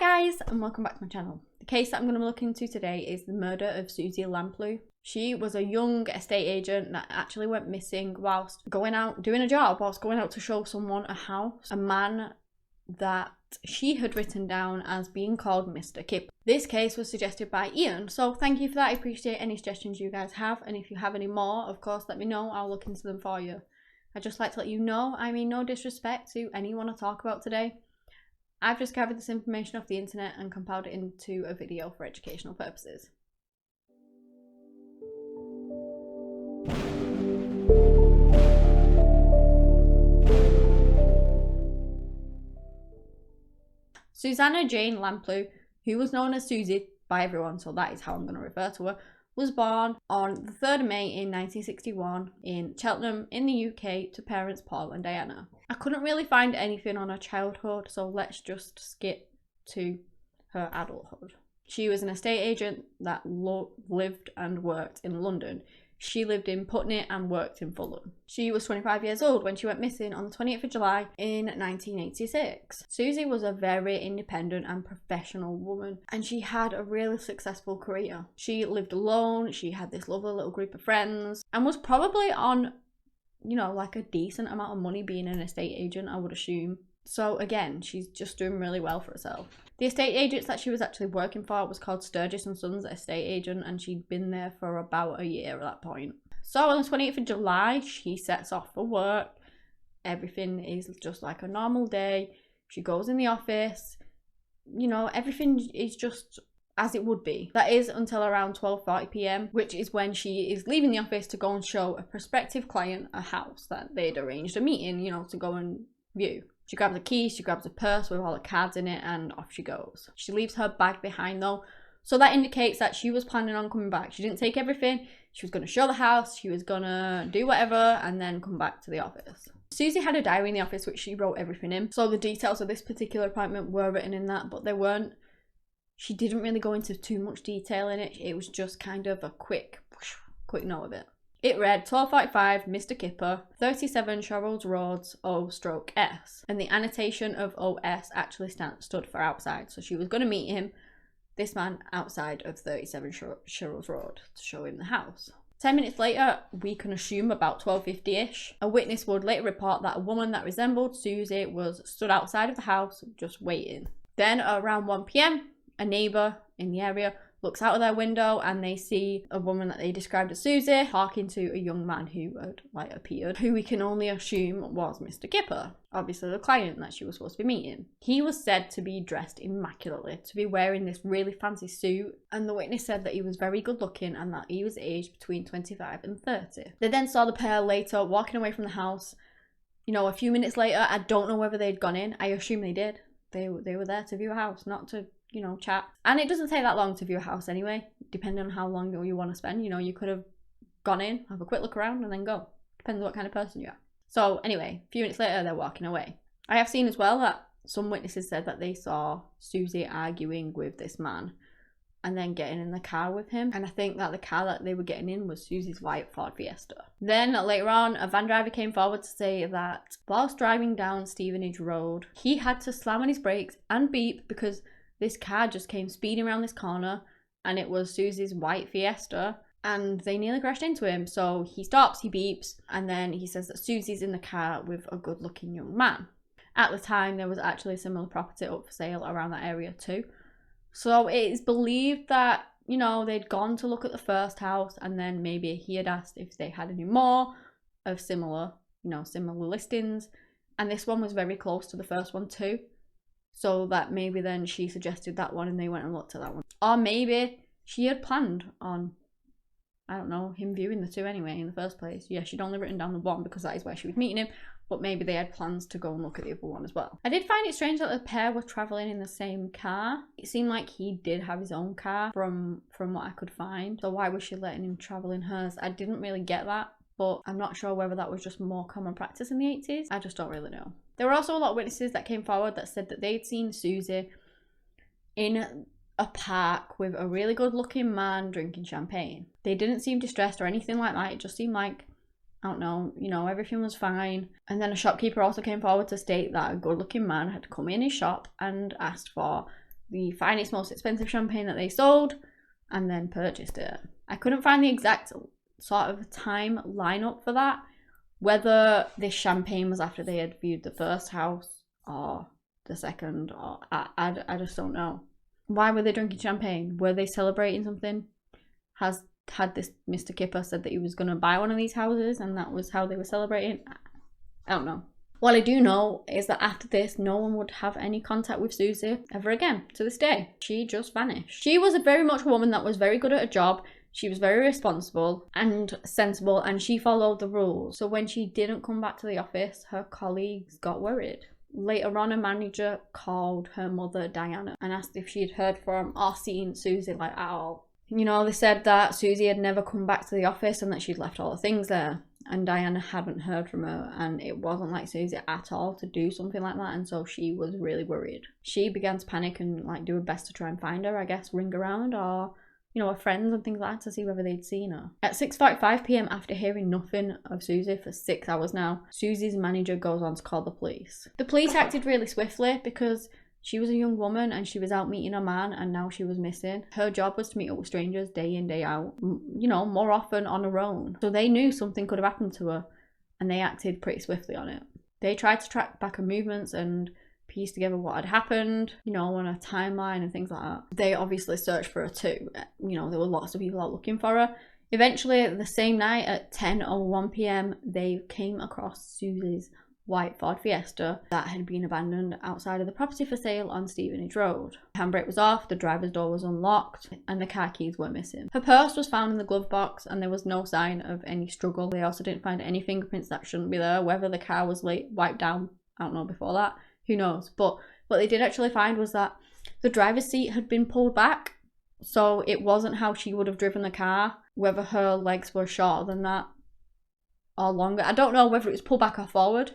guys, and welcome back to my channel. The case that I'm going to be looking into today is the murder of Suzy Lamplugh. She was a young estate agent that actually went missing whilst going out doing a job, whilst going out to show someone a house. A man that she had written down as being called Mr. Kipper. This case was suggested by Ian, so thank you for that. I appreciate any suggestions you guys have, and if you have any more, of course, let me know. I'll look into them for you. I'd just like to let you know, I mean no disrespect to anyone I talk about today. I've just gathered this information off the internet and compiled it into a video for educational purposes. Susanna Jane Lamplugh, who was known as Suzy by everyone, so that is how I'm going to refer to her, was born on the 3rd of May in 1961 in Cheltenham in the UK to parents Paul and Diana. I couldn't really find anything on her childhood, so let's just skip to her adulthood. She was an estate agent that lived and worked in London. She lived in Putney and worked in Fulham. She was 25 years old when she went missing on the 28th of July in 1986. Suzy was a very independent and professional woman, and she had a really successful career. She lived alone, she had this lovely little group of friends, and was probably on, you know, like a decent amount of money being an estate agent, I would assume. So again, she's just doing really well for herself. The estate agents that she was actually working for was called Sturgis & Sons Estate Agent, and she'd been there for about a year at that point. So on the 28th of July, she sets off for work. Everything is just like a normal day. She goes in the office. You know, everything is just as it would be. That is until around 12:40 p.m, which is when she is leaving the office to go and show a prospective client a house that they'd arranged a meeting, you know, to go and view. She grabs a key, she grabs a purse with all the cards in it, and off she goes. She leaves her bag behind though, so that indicates that she was planning on coming back. She didn't take everything. She was going to show the house, she was going to do whatever, and then come back to the office. Suzy had a diary in the office which she wrote everything in, so the details of this particular appointment were written in that, but they weren't. She didn't really go into too much detail in it. It was just kind of a quick note of it. It read 12:45, Mr. Kipper, 37 Shorrolds Roads, O/S. And the annotation of OS actually stood for outside. So she was going to meet him, this man, outside of 37 Shorrolds Road to show him the house. 10 minutes later, we can assume about 12:50-ish, a witness would later report that a woman that resembled Suzy was stood outside of the house just waiting. Then around 1 p.m, a neighbour in the area looks out of their window and they see a woman that they described as Suzy talking to a young man who had appeared, who we can only assume was Mr. Kipper, obviously the client that she was supposed to be meeting. He was said to be dressed immaculately, to be wearing this really fancy suit, and the witness said that he was very good looking and that he was aged between 25 and 30. They then saw the pair later walking away from the house. You know, a few minutes later, I don't know whether they'd gone in. I assume they did. They were there to view a house, not to, you know, chat. And it doesn't take that long to view a house anyway, depending on how long you want to spend. You know, you could have gone in, have a quick look around, and then go. Depends on what kind of person you are. So anyway, a few minutes later, they're walking away. I have seen as well that some witnesses said that they saw Suzy arguing with this man and then getting in the car with him. And I think that the car that they were getting in was Suzy's white Ford Fiesta. Then later on, a van driver came forward to say that whilst driving down Stevenage Road, he had to slam on his brakes and beep because this car just came speeding around this corner and it was Suzy's white Fiesta and they nearly crashed into him. So he stops, he beeps, and then he says that Suzy's in the car with a good looking young man. At the time, there was actually a similar property up for sale around that area too. So it is believed that, you know, they'd gone to look at the first house and then maybe he had asked if they had any more of similar listings. And this one was very close to the first one too. So that maybe then she suggested that one and they went and looked at that one. Or maybe she had planned on, I don't know, him viewing the two anyway in the first place. Yeah, she'd only written down the one because that is where she was meeting him. But maybe they had plans to go and look at the other one as well. I did find it strange that the pair were travelling in the same car. It seemed like he did have his own car from what I could find. So why was she letting him travel in hers? I didn't really get that, but I'm not sure whether that was just more common practice in the 80s. I just don't really know. There were also a lot of witnesses that came forward that said that they'd seen Suzy in a park with a really good looking man drinking champagne. They didn't seem distressed or anything like that. It just seemed like, I don't know, you know, everything was fine. And then a shopkeeper also came forward to state that a good looking man had come in his shop and asked for the finest, most expensive champagne that they sold and then purchased it. I couldn't find the exact sort of time lineup for that, whether this champagne was after they had viewed the first house or the second, or I just don't know. Why were they drinking champagne? Were they celebrating something? Had this Mr. Kipper said that he was going to buy one of these houses and that was how they were celebrating? I don't know. What I do know is that after this, no one would have any contact with Suzy ever again to this day. She just vanished. She was a very much woman that was very good at her job. She was very responsible and sensible, and she followed the rules. So when she didn't come back to the office, her colleagues got worried. Later on, a manager called her mother, Diana, and asked if she had heard from or seen Suzy like at all. You know, they said that Suzy had never come back to the office and that she'd left all the things there. And Diana hadn't heard from her, and it wasn't like Suzy at all to do something like that, and so she was really worried. She began to panic and like do her best to try and find her, I guess, ring around or, you know, her friends and things like that to see whether they'd seen her. At 6:45 p.m, after hearing nothing of Suzy for 6 hours now, Suzy's manager goes on to call the police. The police acted really swiftly because she was a young woman and she was out meeting a man and now she was missing. Her job was to meet up with strangers day in, day out, you know, more often on her own. So they knew something could have happened to her and they acted pretty swiftly on it. They tried to track back her movements and piece together what had happened, you know, on a timeline and things like that. They obviously searched for her too. You know, there were lots of people out looking for her. Eventually, the same night at 10:01 p.m, they came across Suzy's white Ford Fiesta that had been abandoned outside of the property for sale on Stevenage Road. The handbrake was off, the driver's door was unlocked, and the car keys were missing. Her purse was found in the glove box and there was no sign of any struggle. They also didn't find any fingerprints that shouldn't be there. Whether the car was wiped down, I don't know before that, who knows. But what they did actually find was that the driver's seat had been pulled back, so it wasn't how she would have driven the car. Whether her legs were shorter than that or longer, I don't know whether it was pulled back or forward,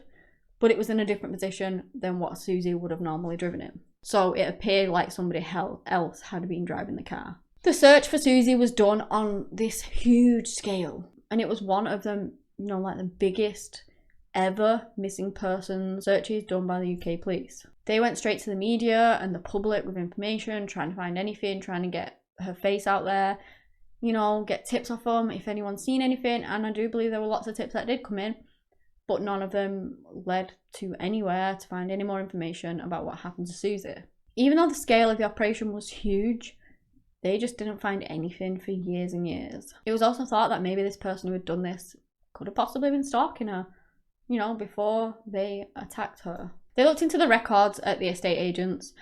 but it was in a different position than what Suzy would have normally driven it. So it appeared like somebody else had been driving the car. The search for Suzy was done on this huge scale, and it was one of them, you know, like the biggest ever missing person searches done by the UK police. They went straight to the media and the public with information, trying to find anything, trying to get her face out there, you know, get tips off them if anyone's seen anything. And I do believe there were lots of tips that did come in, but none of them led to anywhere to find any more information about what happened to Suzy. Even though the scale of the operation was huge, they just didn't find anything for years and years. It was also thought that maybe this person who had done this could have possibly been stalking her, you know, before they attacked her. They looked into the records at the estate agents,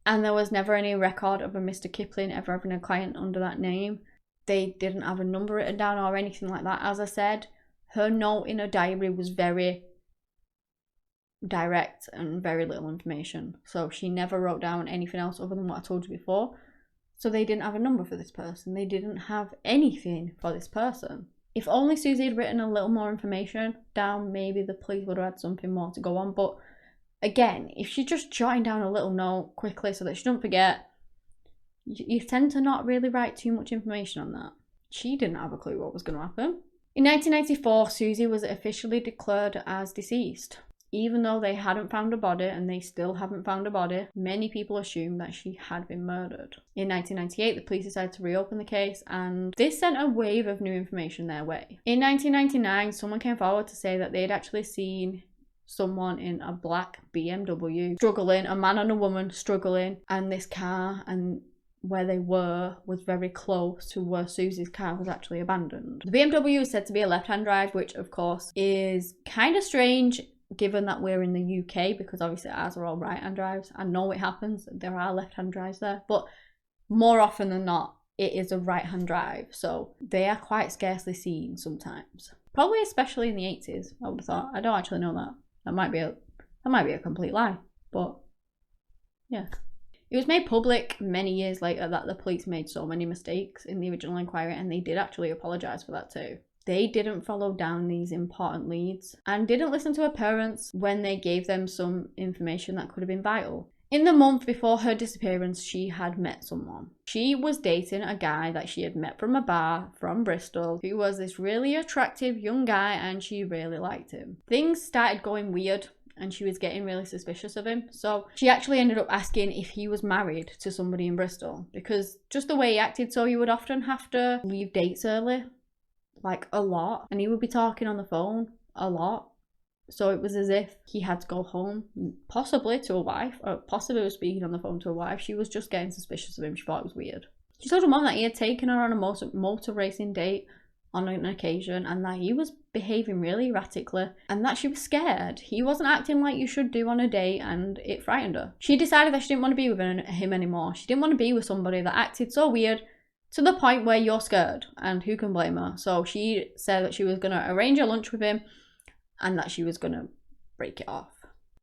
and there was never any record of a Mr. Kipling ever having a client under that name. They didn't have a number written down or anything like that. As I said, her note in her diary was very direct and very little information. So she never wrote down anything else other than what I told you before. So they didn't have a number for this person. They didn't have anything for this person. If only Suzy had written a little more information down, maybe the police would have had something more to go on. But again, if she just jotting down a little note quickly so that she don't forget, you tend to not really write too much information on that. She didn't have a clue what was going to happen. In 1994, Suzy was officially declared as deceased. Even though they hadn't found a body, and they still haven't found a body, many people assumed that she had been murdered. In 1998, the police decided to reopen the case, and this sent a wave of new information their way. In 1999, someone came forward to say that they had actually seen someone in a black BMW struggling, a man and a woman struggling, and this car and where they were was very close to where Suzy's car was actually abandoned. The BMW is said to be a left-hand drive, which of course is kind of strange given that we're in the UK, because obviously ours are all right-hand drives. I know it happens, there are left-hand drives there, but more often than not, it is a right-hand drive, so they are quite scarcely seen sometimes. Probably especially in the 80s, I would have thought. I don't actually know that. That might be a complete lie, but yeah. It was made public many years later that the police made so many mistakes in the original inquiry, and they did actually apologise for that too. They didn't follow down these important leads and didn't listen to her parents when they gave them some information that could have been vital. In the month before her disappearance, she had met someone. She was dating a guy that she had met from a bar from Bristol, who was this really attractive young guy, and she really liked him. Things started going weird and she was getting really suspicious of him. So she actually ended up asking if he was married to somebody in Bristol, because just the way he acted, so he would often have to leave dates early, like a lot, and he would be talking on the phone a lot. So it was as if he had to go home, possibly to a wife, or possibly was speaking on the phone to a wife. She was just getting suspicious of him. She thought it was weird. She told her mom that he had taken her on a motor racing date on an occasion, and that he was behaving really erratically, and that she was scared. He wasn't acting like you should do on a date, and it frightened her. She decided that she didn't want to be with him anymore. She didn't want to be with somebody that acted so weird to the point where you're scared, and who can blame her? So she said that she was going to arrange a lunch with him and that she was going to break it off.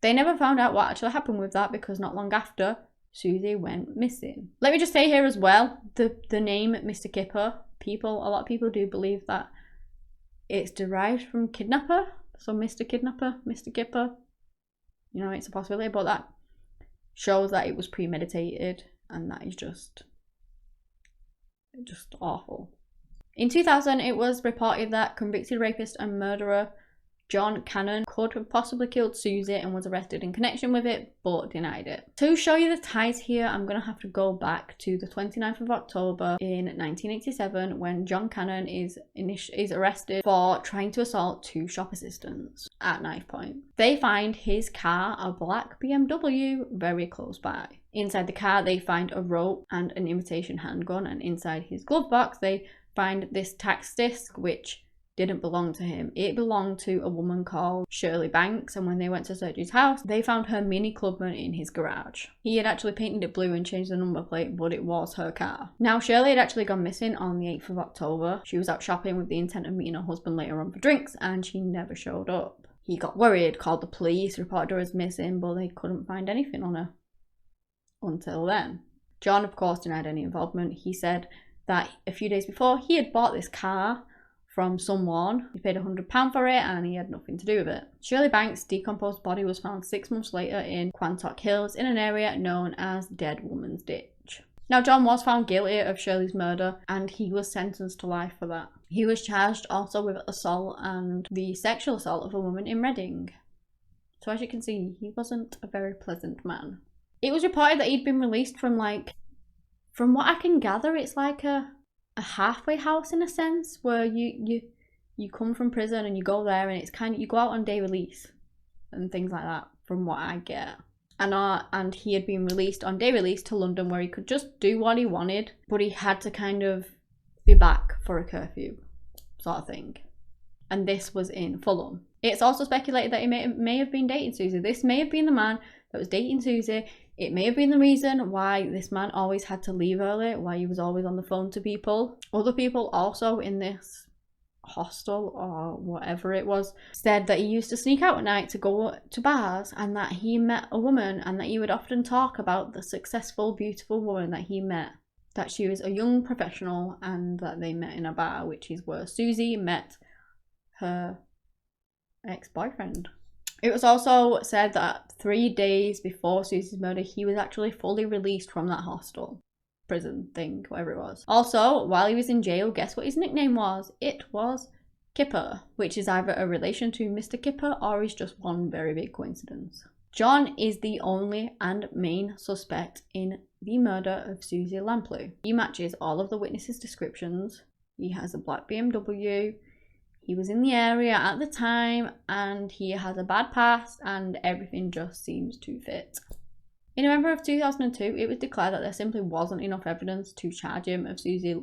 They never found out what actually happened with that, because not long after, Suzy went missing. Let me just say here as well, the name Mr. Kipper, a lot of people do believe that it's derived from kidnapper. So Mr. Kidnapper, Mr. Kipper, you know, it's a possibility, but that shows that it was premeditated, and that is just awful. In 2000, it was reported that convicted rapist and murderer John Cannon could have possibly killed Suzy and was arrested in connection with it, but denied it. To show you the ties here, I'm going to have to go back to the 29th of October in 1987, when John Cannon is arrested for trying to assault 2 shop assistants at knife point. They find his car, a black BMW, very close by. Inside the car, they find a rope and an imitation handgun, and inside his glove box, they find this tax disc, which didn't belong to him. It belonged to a woman called Shirley Banks, and when they went to search his house, they found her Mini Clubman in his garage. He had actually painted it blue and changed the number plate, but it was her car. Now, Shirley had actually gone missing on the 8th of October. She was out shopping with the intent of meeting her husband later on for drinks, and she never showed up. He got worried, called the police, reported her as missing, but they couldn't find anything on her until then. John, of course, denied any involvement. He said that a few days before, he had bought this car from someone. He paid £100 for it, and he had nothing to do with it. Shirley Banks' decomposed body was found 6 months later in Quantock Hills in an area known as Dead Woman's Ditch. Now, John was found guilty of Shirley's murder, and he was sentenced to life for that. He was charged also with assault and the sexual assault of a woman in Reading. So as you can see, he wasn't a very pleasant man. It was reported that he'd been released from what I can gather, it's like a halfway house in a sense, where you come from prison and you go there, and it's kind of, you go out on day release and things like that, from what I get. And he had been released on day release to London, where he could just do what he wanted, but he had to kind of be back for a curfew sort of thing. And this was in Fulham. It's also speculated that he may have been dating Suzy. This may have been the man that was dating Suzy. It may have been the reason why this man always had to leave early, why he was always on the phone to people. Other people also in this hostel or whatever it was said that he used to sneak out at night to go to bars, and that he met a woman, and that he would often talk about the successful, beautiful woman that he met, that she was a young professional, and that they met in a bar, which is where Suzy met her ex-boyfriend. It was also said that 3 days before Suzy's murder, he was actually fully released from that hostel, prison thing, whatever it was. Also, while he was in jail, guess what his nickname was? It was Kipper, which is either a relation to Mr. Kipper or is just one very big coincidence. John is the only and main suspect in the murder of Suzy Lamplugh. He matches all of the witnesses' descriptions. He has a black BMW. He was in the area at the time, and he has a bad past, and everything just seems to fit. In November of 2002, it was declared that there simply wasn't enough evidence to charge him of Suzy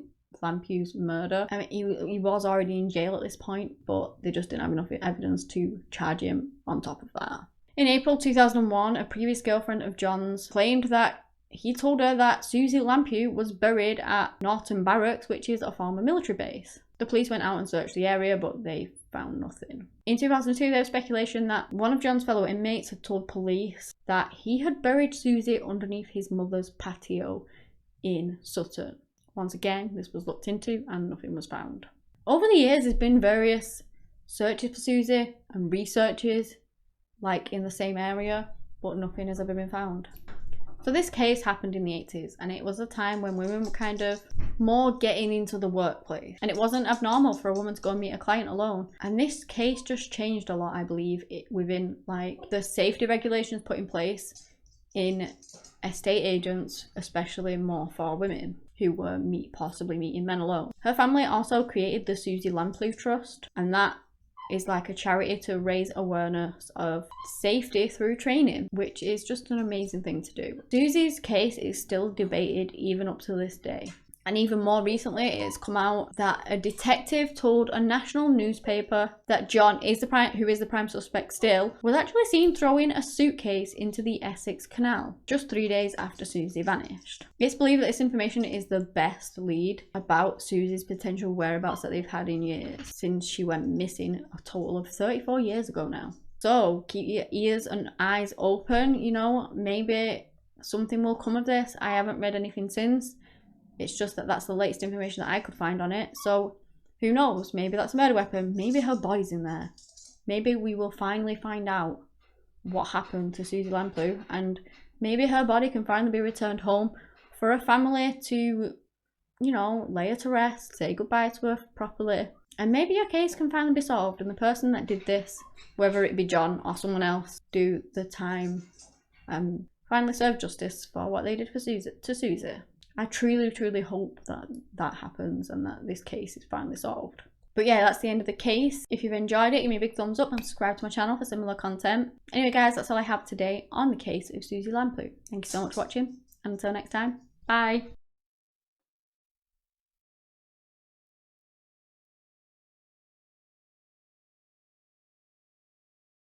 Lamplugh's murder. I mean, he was already in jail at this point, but they just didn't have enough evidence to charge him on top of that. In April 2001, a previous girlfriend of John's claimed that he told her that Suzy Lamplugh was buried at Norton Barracks, which is a former military base. The police went out and searched the area, but they found nothing. In 2002, there was speculation that one of John's fellow inmates had told police that he had buried Suzy underneath his mother's patio in Sutton. Once again, this was looked into and nothing was found. Over the years, there's been various searches for Suzy and researches, like in the same area, but nothing has ever been found. So this case happened in the 80s, and it was a time when women were kind of more getting into the workplace, and it wasn't abnormal for a woman to go and meet a client alone. And this case just changed a lot, I believe, within like the safety regulations put in place in estate agents, especially more for women who were possibly meeting men alone. Her family also created the Suzy Lamplugh Trust, and that is like a charity to raise awareness of safety through training, which is just an amazing thing to do. Suzy's case is still debated even up to this day. And even more recently, it has come out that a detective told a national newspaper that John, who is the prime suspect still, was actually seen throwing a suitcase into the Essex Canal just 3 days after Suzy vanished. It's believed that this information is the best lead about Suzy's potential whereabouts that they've had in years, since she went missing a total of 34 years ago now. So keep your ears and eyes open, you know, maybe something will come of this. I haven't read anything since. It's just that that's the latest information that I could find on it. So who knows? Maybe that's a murder weapon. Maybe her body's in there. Maybe we will finally find out what happened to Suzy Lamplugh, and maybe her body can finally be returned home for a family to, you know, lay her to rest, say goodbye to her properly. And maybe your case can finally be solved, and the person that did this, whether it be John or someone else, do the time and finally serve justice for what they did to Suzy. I truly hope that that happens and that this case is finally solved. But yeah, that's the end of the case. If you've enjoyed it, give me a big thumbs up and subscribe to my channel for similar content. Anyway guys, that's all I have today on the case of Suzy Lamplugh. Thank you so much for watching, and until next time, bye!